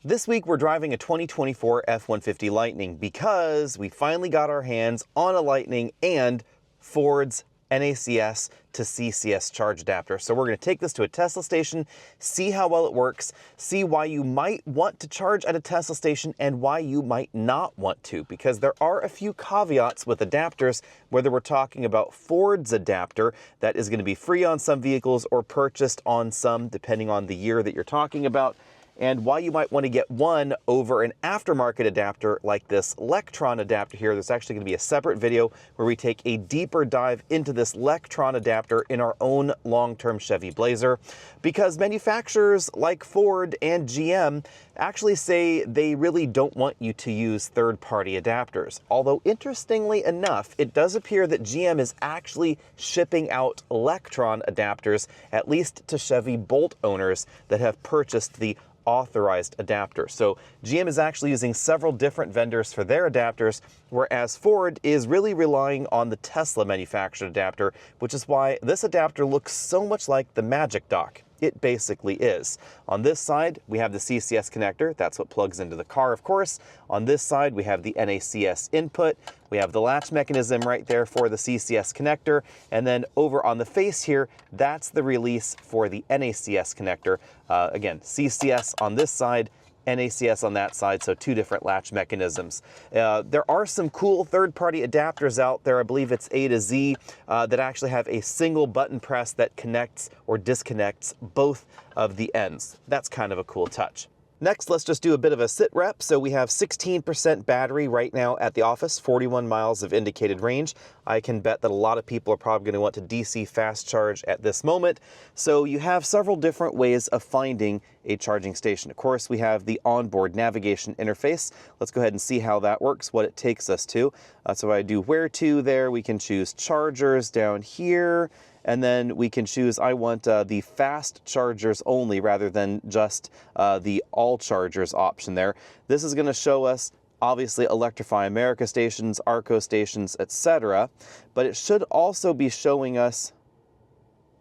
This week we're driving a 2024 F-150 Lightning because we finally got our hands on a Lightning and Ford's NACS to CCS charge adapter. So we're going to take this to a Tesla station, see how well it works, see why you might want to charge at a Tesla station and why you might not want to, because there are a few caveats with adapters, whether we're talking about Ford's adapter that is going to be free on some vehicles or purchased on some, depending on the year that you're talking about, and why you might want to get one over an aftermarket adapter like this Lectron adapter here. There's actually going to be a separate video where we take a deeper dive into this Lectron adapter in our own long-term Chevy Blazer, because manufacturers like Ford and GM actually say they really don't want you to use third-party adapters. Although interestingly enough, it does appear that GM is actually shipping out Lectron adapters, at least to Chevy Bolt owners that have purchased the authorized adapter. So GM is actually using several different vendors for their adapters, whereas Ford is really relying on the Tesla manufactured adapter, which is why this adapter looks so much like the Magic Dock. It basically is. On this side, we have the CCS connector. That's what plugs into the car, of course. On this side, we have the NACS input. We have the latch mechanism right there for the CCS connector. And then over on the face here, that's the release for the NACS connector. Again, CCS on this side, NACS on that side, so two different latch mechanisms. There are some cool third-party adapters out there. I believe it's A to Z that actually have a single button press that connects or disconnects both of the ends. That's kind of a cool touch. Next, let's just do a bit of a sit rep. So we have 16% battery right now at the office, 41 miles of indicated range. I can bet that a lot of people are probably going to want to DC fast charge at this moment. So you have several different ways of finding a charging station. Of course, we have the onboard navigation interface. Let's go ahead and see how that works, what it takes us to. So I do where to there. We can choose chargers down here. And then we can choose, I want the fast chargers only rather than just the all chargers option there. This is going to show us, obviously, Electrify America stations, ARCO stations, etc. But it should also be showing us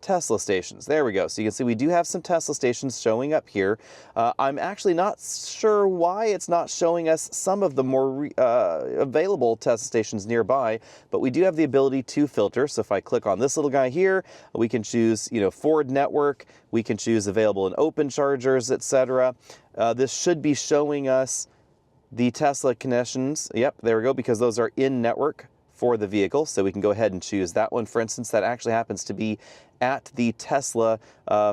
Tesla stations. There we go. So you can see we do have some Tesla stations showing up here. I'm actually not sure why it's not showing us some of the more available Tesla stations nearby, but we do have the ability to filter. So if I click on this little guy here, we can choose, Ford network. We can choose available in open chargers, etc. This should be showing us the Tesla connections. Yep, there we go, because those are in network for the vehicle. So we can go ahead and choose that one. For instance, that actually happens to be at the Tesla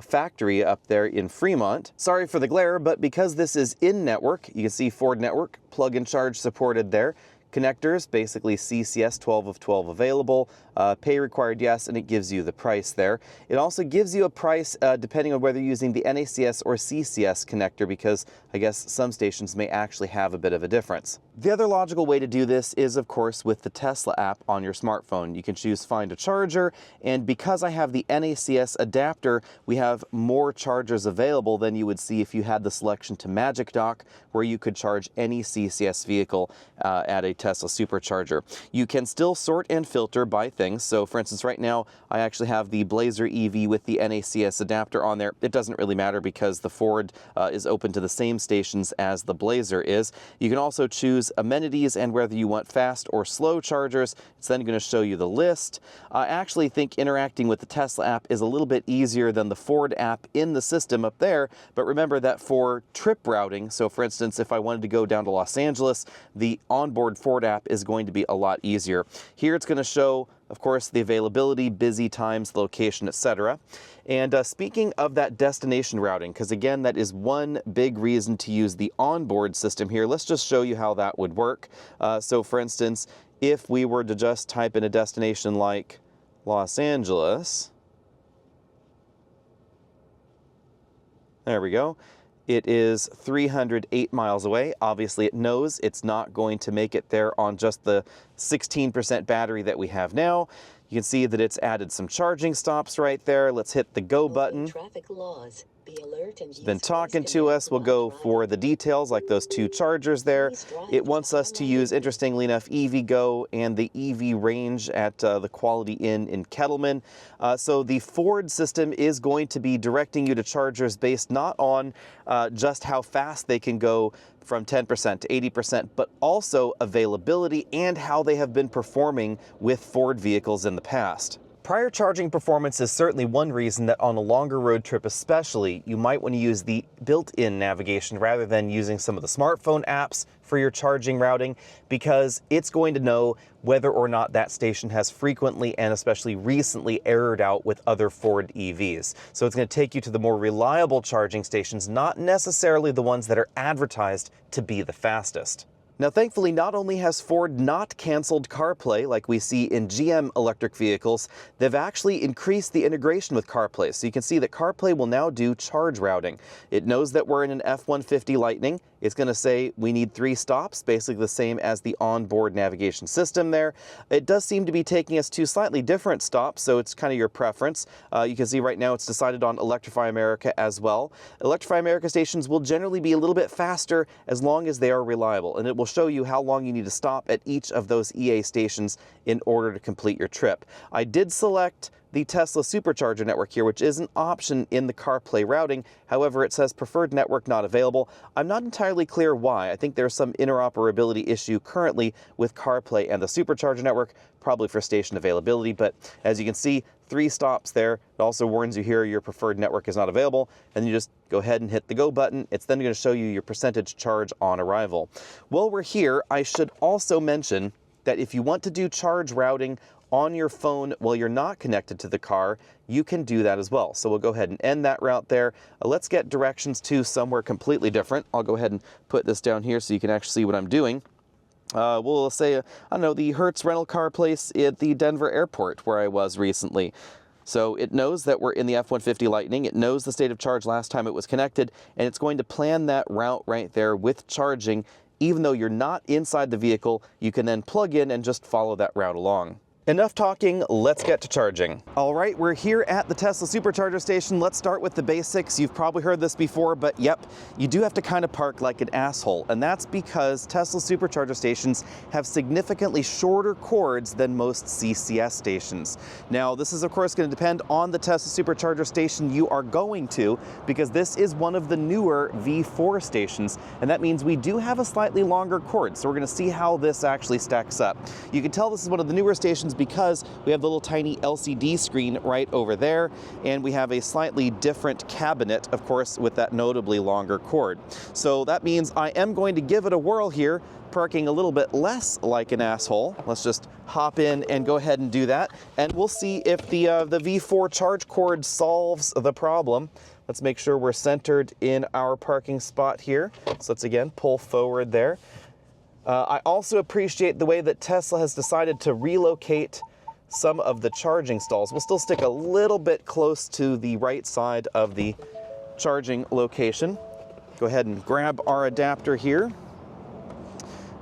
factory up there in Fremont. Sorry for the glare, but because this is in network, you can see Ford network, plug and charge supported there. Connectors, basically CCS 12 of 12 available, pay required, yes, and it gives you the price there. It also gives you a price depending on whether you're using the NACS or CCS connector, because I guess some stations may actually have a bit of a difference. The other logical way to do this is, of course, with the Tesla app on your smartphone. You can choose Find a Charger, and because I have the NACS adapter, we have more chargers available than you would see if you had the selection to Magic Dock, where you could charge any CCS vehicle at a Tesla Supercharger. You can still sort and filter by things. So for instance, right now, I actually have the Blazer EV with the NACS adapter on there. It doesn't really matter because the Ford is open to the same stations as the Blazer is. You can also choose amenities and whether you want fast or slow chargers. It's then going to show you the list. I actually think interacting with the Tesla app is a little bit easier than the Ford app in the system up there, but remember that for trip routing, so for instance, if I wanted to go down to Los Angeles, the onboard Ford app is going to be a lot easier. Here it's going to show, of course, the availability, busy times, location, etc. And speaking of that destination routing, because again, that is one big reason to use the onboard system here, let's just show you how that would work. So for instance, if we were to just type in a destination like Los Angeles, there we go. It is 308 miles away. Obviously, it knows it's not going to make it there on just the 16% battery that we have now. You can see that it's added some charging stops right there. Let's hit the go button. Traffic laws. Then talking to us, we'll go for the details like those two chargers there. It wants us to use, interestingly enough, EVgo and the EV range at the Quality Inn in Kettleman. So the Ford system is going to be directing you to chargers based not on just how fast they can go from 10% to 80%, but also availability and how they have been performing with Ford vehicles in the past. Prior charging performance is certainly one reason that on a longer road trip especially, you might want to use the built-in navigation rather than using some of the smartphone apps for your charging routing, because it's going to know whether or not that station has frequently and especially recently errored out with other Ford EVs. So it's going to take you to the more reliable charging stations, not necessarily the ones that are advertised to be the fastest. Now, thankfully, not only has Ford not canceled CarPlay like we see in GM electric vehicles, they've actually increased the integration with CarPlay. So you can see that CarPlay will now do charge routing. It knows that we're in an F-150 Lightning. It's going to say we need 3 stops, basically the same as the onboard navigation system there. It does seem to be taking us to slightly different stops, so it's kind of your preference. You can see right now it's decided on Electrify America as well. Electrify America stations will generally be a little bit faster as long as they are reliable, and it will show you how long you need to stop at each of those EA stations in order to complete your trip. I did select the Tesla Supercharger network here, which is an option in the CarPlay routing. However, it says preferred network not available. I'm not entirely clear why. I think there's some interoperability issue currently with CarPlay and the Supercharger network, probably for station availability. But as you can see, 3 stops there. It also warns you here your preferred network is not available, and you just go ahead and hit the go button. It's then going to show you your percentage charge on arrival. While we're here, I should also mention that if you want to do charge routing on your phone while you're not connected to the car, you can do that as well. So we'll go ahead and end that route there. Let's get directions to somewhere completely different. I'll go ahead and put this down here so you can actually see what I'm doing. We'll say, I don't know, the Hertz rental car place at the Denver airport where I was recently. So it knows that we're in the F-150 Lightning, it knows the state of charge last time it was connected, and it's going to plan that route right there with charging. Even though you're not inside the vehicle, you can then plug in and just follow that route along. Enough talking, let's get to charging. All right, we're here at the Tesla Supercharger station. Let's start with the basics. You've probably heard this before, but yep, you do have to kind of park like an asshole. And that's because Tesla Supercharger stations have significantly shorter cords than most CCS stations. Now, this is of course going to depend on the Tesla Supercharger station you are going to, because this is one of the newer V4 stations, and that means we do have a slightly longer cord. So we're going to see how this actually stacks up. You can tell this is one of the newer stations because we have the little tiny LCD screen right over there, and we have a slightly different cabinet, of course, with that notably longer cord. So that means I am going to give it a whirl here, parking a little bit less like an asshole. Let's just hop in and go ahead and do that, and we'll see if the V4 charge cord solves the problem. Let's make sure we're centered in our parking spot here. So let's again pull forward there. I also appreciate the way that Tesla has decided to relocate some of the charging stalls. We'll still stick a little bit close to the right side of the charging location. Go ahead and grab our adapter here.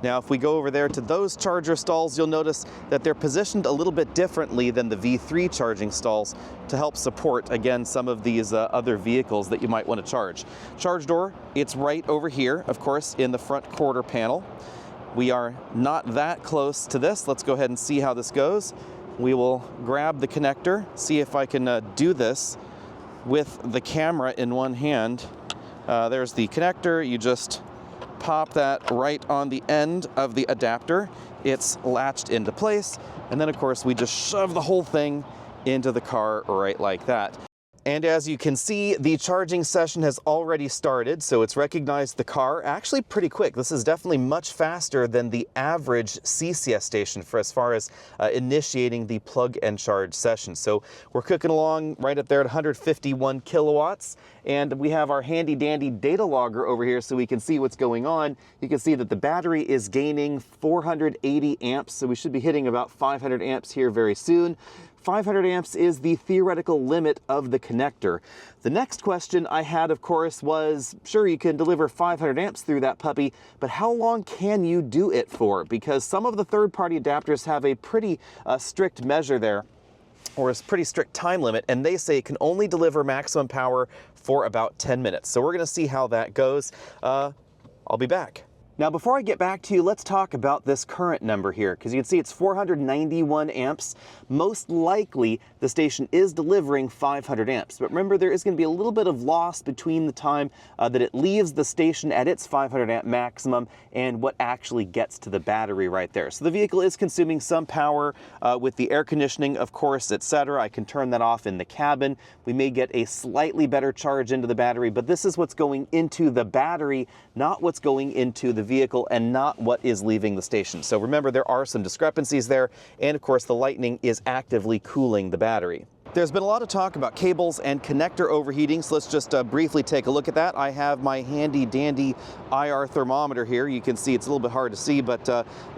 Now, if we go over there to those charger stalls, you'll notice that they're positioned a little bit differently than the V3 charging stalls to help support, again, some of these other vehicles that you might want to charge. Charge door, it's right over here, of course, in the front quarter panel. We are not that close to this. Let's go ahead and see how this goes. We will grab the connector, see if I can do this with the camera in one hand. There's the connector. You just pop that right on the end of the adapter. It's latched into place. And then, of course, we just shove the whole thing into the car right like that. And as you can see, the charging session has already started, so it's recognized the car actually pretty quick. This is definitely much faster than the average CCS station for as far as initiating the plug and charge session. So we're cooking along right up there at 151 kilowatts, and we have our handy dandy data logger over here so we can see what's going on. You can see that the battery is gaining 480 amps, so we should be hitting about 500 amps here very soon. 500 amps is the theoretical limit of the connector. The next question I had, of course, was, sure, you can deliver 500 amps through that puppy, but how long can you do it for? Because some of the third-party adapters have a pretty strict measure there. or a pretty strict time limit, and they say it can only deliver maximum power for about 10 minutes. So we're gonna see how that goes. I'll be back. Now, before I get back to you, let's talk about this current number here, because you can see it's 491 amps. Most likely, the station is delivering 500 amps. But remember, there is going to be a little bit of loss between the time that it leaves the station at its 500 amp maximum and what actually gets to the battery right there. So the vehicle is consuming some power with the air conditioning, of course, etc. I can turn that off in the cabin. We may get a slightly better charge into the battery, but this is what's going into the battery, not what's going into the vehicle and not what is leaving the station. So remember, there are some discrepancies there, and of course the Lightning is actively cooling the battery. There's been a lot of talk about cables and connector overheating, so let's just briefly take a look at that. I have my handy dandy IR thermometer here. You can see it's a little bit hard to see, but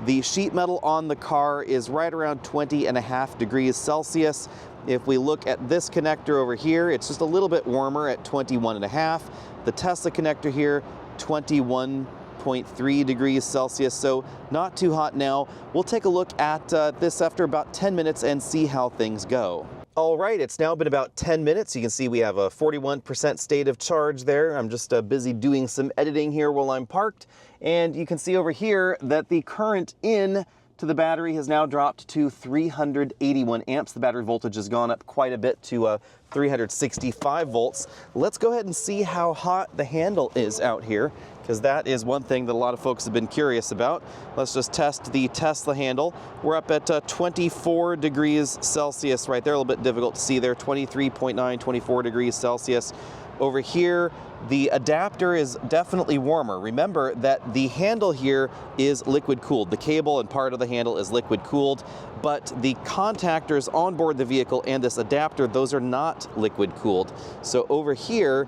the sheet metal on the car is right around 20.5 degrees Celsius. If we look at this connector over here, it's just a little bit warmer at 21.5. The Tesla connector here, 21.3 degrees Celsius, so not too hot now. We'll take a look at this after about 10 minutes and see how things go. All right, it's now been about 10 minutes. You can see we have a 41% state of charge there. I'm just busy doing some editing here while I'm parked. And you can see over here that the current in to the battery has now dropped to 381 amps. The battery voltage has gone up quite a bit to 365 volts. Let's go ahead and see how hot the handle is out here, because that is one thing that a lot of folks have been curious about. Let's just test the Tesla handle. We're up at 24 degrees Celsius right there. A little bit difficult to see there, 23.9, 24 degrees Celsius. Over here, the adapter is definitely warmer. Remember that the handle here is liquid cooled. The cable and part of the handle is liquid cooled, but the contactors on board the vehicle and this adapter, those are not liquid cooled. So over here,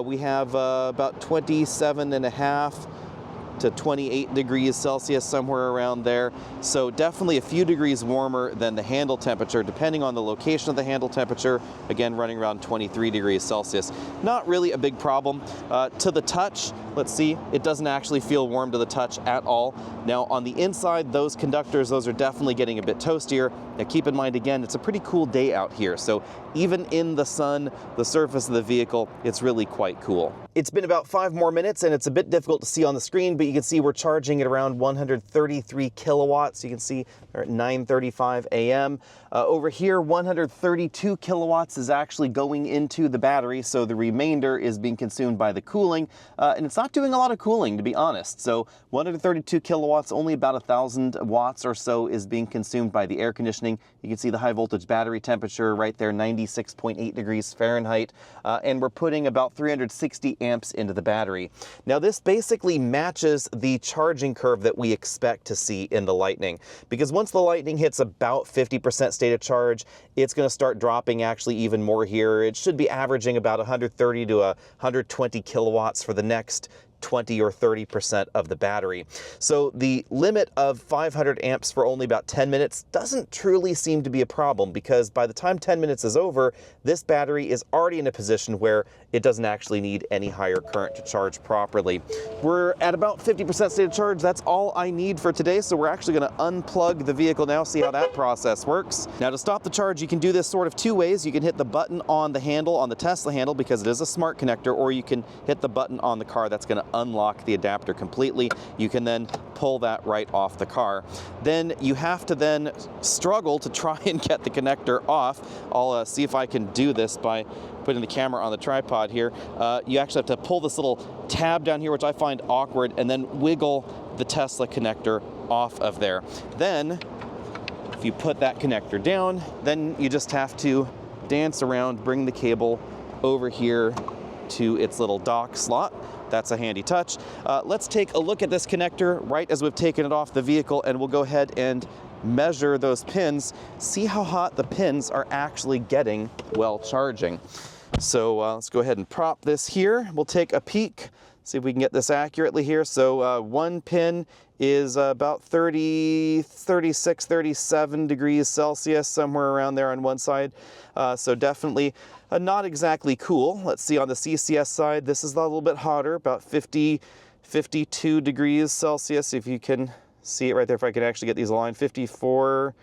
we have about 27.5 to 28 degrees Celsius, somewhere around there. So definitely a few degrees warmer than the handle temperature, depending on the location of the handle temperature. Again, running around 23 degrees Celsius. Not really a big problem. To the touch, let's see, it doesn't actually feel warm to the touch at all. Now on the inside, those conductors, those are definitely getting a bit toastier. Now keep in mind, again, it's a pretty cool day out here. So even in the sun, the surface of the vehicle, it's really quite cool. It's been about 5 more minutes and it's a bit difficult to see on the screen, but you can see we're charging at around 133 kilowatts. You can see we're at 9:35 a.m. Over here, 132 kilowatts is actually going into the battery, so the remainder is being consumed by the cooling, and it's not doing a lot of cooling, to be honest. So 132 kilowatts, only about 1,000 watts or so is being consumed by the air conditioning. You can see the high voltage battery temperature right there, 96.8 degrees Fahrenheit, and we're putting about 360 amps into the battery. Now this basically matches the charging curve that we expect to see in the Lightning, because once the Lightning hits about 50% state of charge, it's going to start dropping actually even more here. It should be averaging about 130 to 120 kilowatts for the next 20 or 30% of the battery. So the limit of 500 amps for only about 10 minutes doesn't truly seem to be a problem, because by the time 10 minutes is over, this battery is already in a position where it doesn't actually need any higher current to charge properly. We're at about 50% state of charge. That's all I need for today. So we're actually going to unplug the vehicle now, see how that process works. Now to stop the charge, you can do this sort of 2 ways. You can hit the button on the handle, on the Tesla handle, because it is a smart connector, or you can hit the button on the car. That's going to unlock the adapter completely. You can then pull that right off the car. Then you have to then struggle to try and get the connector off. I'll see if I can do this by putting the camera on the tripod here. You actually have to pull this little tab down here, which I find awkward, and then wiggle the Tesla connector off of there. Then if you put that connector down, then you just have to dance around, bring the cable over here to its little dock slot. That's a handy touch. Let's take a look at this connector right as we've taken it off the vehicle, and we'll go ahead and measure those pins, see how hot the pins are actually getting while charging. So let's go ahead and prop this here. We'll take a peek, see if we can get this accurately here. So one pin is about 36, 37 degrees Celsius, somewhere around there on one side. So definitely not exactly cool. Let's see on the CCS side, this is a little bit hotter, about 50, 52 degrees Celsius, if you can see it right there, if I can actually get these aligned, 54,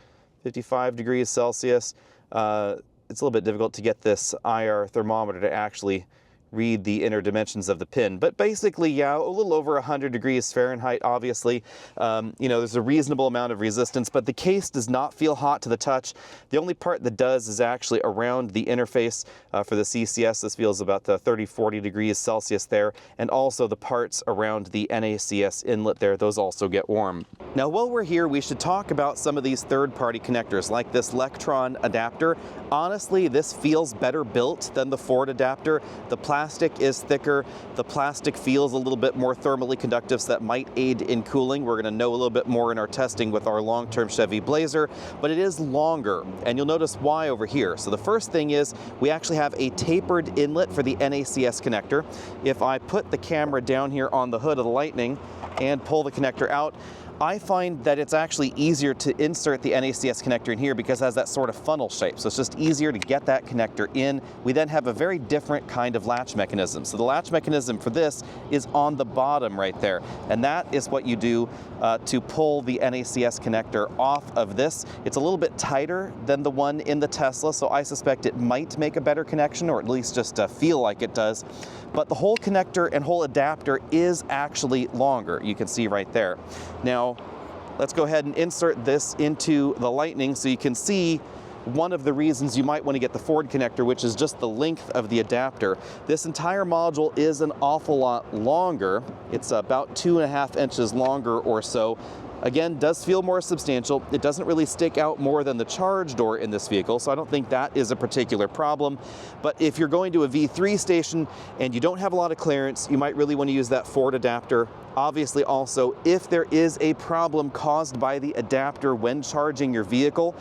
55 degrees Celsius. It's a little bit difficult to get this IR thermometer to actually read the inner dimensions of the pin. But basically, yeah, a little over 100 degrees Fahrenheit, obviously. You know, there's a reasonable amount of resistance, but the case does not feel hot to the touch. The only part that does is actually around the interface for the CCS. This feels about 30, 40 degrees Celsius there. And also the parts around the NACS inlet there, those also get warm. Now, while we're here, we should talk about some of these third-party connectors, like this Lectron adapter. Honestly, this feels better built than the Ford adapter. The plastic is thicker. The plastic feels a little bit more thermally conductive, so that might aid in cooling. We're going to know a little bit more in our testing with our long-term Chevy Blazer, but it is longer, and you'll notice why over here. So the first thing is we actually have a tapered inlet for the NACS connector. If I put the camera down here on the hood of the Lightning and pull the connector out, I find that it's actually easier to insert the NACS connector in here because it has that sort of funnel shape. So it's just easier to get that connector in. We then have a very different kind of latch mechanism. So the latch mechanism for this is on the bottom right there. And that is what you do to pull the NACS connector off of this. It's a little bit tighter than the one in the Tesla, so I suspect it might make a better connection, or at least just feel like it does. But the whole connector and whole adapter is actually longer. You can see right there. Now, let's go ahead and insert this into the Lightning so you can see one of the reasons you might want to get the Ford connector, which is just the length of the adapter. This entire module is an awful lot longer. It's about 2.5 inches longer or so. Again, does feel more substantial. It doesn't really stick out more than the charge door in this vehicle, so I don't think that is a particular problem. But if you're going to a V3 station and you don't have a lot of clearance, you might really want to use that Ford adapter. Obviously also, if there is a problem caused by the adapter when charging your vehicle,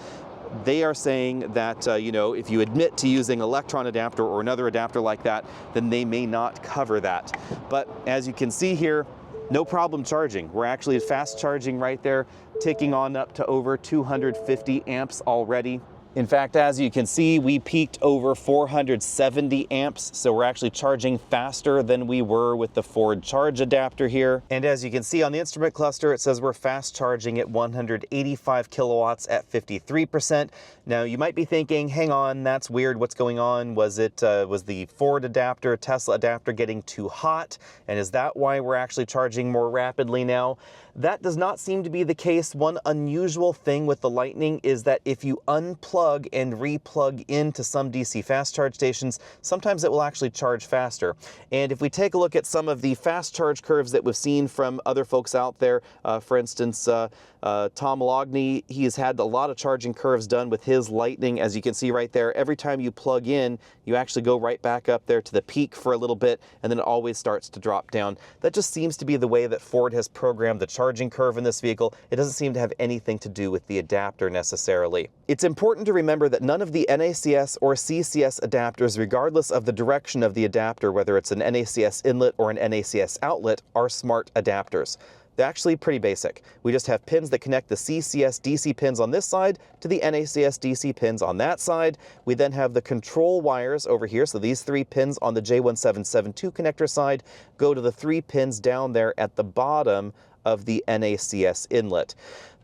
they are saying that, you know, if you admit to using an Electron adapter or another adapter like that, then they may not cover that. But as you can see here, no problem charging. We're actually fast charging right there, ticking on up to over 250 amps already. In fact, as you can see, we peaked over 470 amps, so we're actually charging faster than we were with the Ford charge adapter here. And as you can see on the instrument cluster, it says we're fast charging at 185 kilowatts at 53%. Now, you might be thinking, hang on, that's weird, what's going on? Was the Ford adapter, Tesla adapter getting too hot? And is that why we're actually charging more rapidly now? That does not seem to be the case. One unusual thing with the Lightning is that if you unplug and replug into some DC fast charge stations, sometimes it will actually charge faster. And if we take a look at some of the fast charge curves that we've seen from other folks out there, for instance, Tom Logney, he's had a lot of charging curves done with his Lightning. As you can see right there, every time you plug in, you actually go right back up there to the peak for a little bit, and then it always starts to drop down. That just seems to be the way that Ford has programmed the charging curve in this vehicle. It doesn't seem to have anything to do with the adapter necessarily. It's important to remember that none of the NACS or CCS adapters, regardless of the direction of the adapter, whether it's an NACS inlet or an NACS outlet, are smart adapters. They're actually pretty basic. We just have pins that connect the CCS DC pins on this side to the NACS DC pins on that side. We then have the control wires over here. So these 3 pins on the J1772 connector side go to the 3 pins down there at the bottom of the NACS inlet.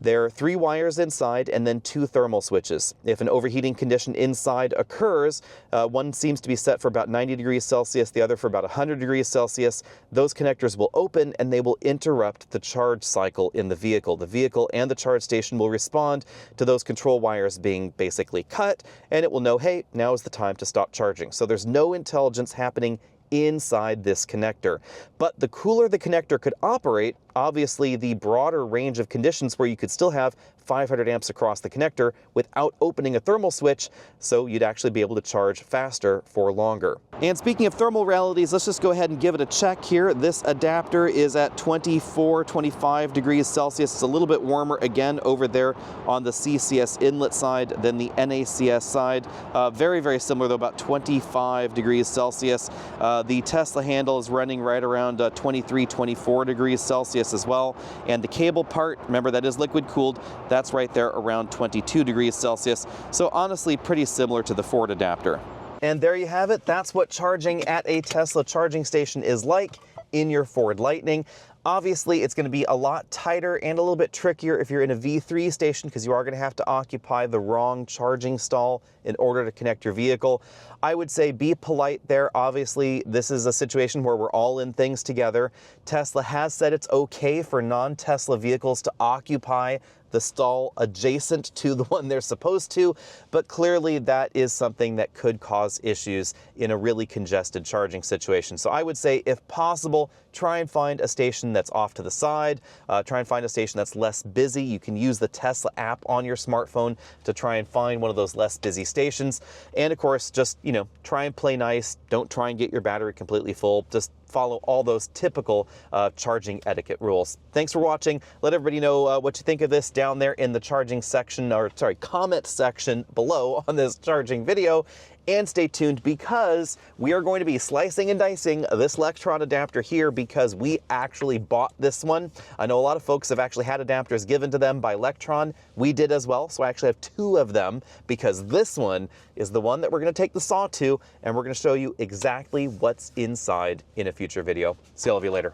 There are 3 wires inside and then 2 thermal switches. If an overheating condition inside occurs, one seems to be set for about 90 degrees Celsius, the other for about 100 degrees Celsius, those connectors will open and they will interrupt the charge cycle in the vehicle. The vehicle and the charge station will respond to those control wires being basically cut, and it will know, hey, now is the time to stop charging. So there's no intelligence happening inside this connector. But the cooler the connector could operate, obviously the broader range of conditions where you could still have 500 amps across the connector without opening a thermal switch, so you'd actually be able to charge faster for longer. And speaking of thermal realities, let's just go ahead and give it a check here. This adapter is at 24, 25 degrees Celsius. It's a little bit warmer again over there on the CCS inlet side than the NACS side. Very, very similar though, about 25 degrees Celsius. The Tesla handle is running right around 23, 24 degrees Celsius as well. And the cable part, remember that is liquid cooled, that's right there around 22 degrees Celsius. So honestly, pretty similar to the Ford adapter. And there you have it. That's what charging at a Tesla charging station is like in your Ford Lightning. Obviously, it's going to be a lot tighter and a little bit trickier if you're in a V3 station, because you are going to have to occupy the wrong charging stall in order to connect your vehicle. I would say be polite there. Obviously, this is a situation where we're all in things together. Tesla has said it's okay for non-Tesla vehicles to occupy the stall adjacent to the one they're supposed to, but clearly that is something that could cause issues in a really congested charging situation. So I would say, if possible, try and find a station that's off to the side, try and find a station that's less busy. You can use the Tesla app on your smartphone to try and find one of those less busy stations. And of course, just, try and play nice. Don't try and get your battery completely full. Just follow all those typical charging etiquette rules. Thanks for watching. Let everybody know what you think of this down there in the charging section, comment section below on this charging video. And stay tuned, because we are going to be slicing and dicing this Lectron adapter here, because we actually bought this one. I know a lot of folks have actually had adapters given to them by Lectron. We did as well, so I actually have 2 of them, because this one is the one that we're going to take the saw to, and we're going to show you exactly what's inside in a future video. See all of you later.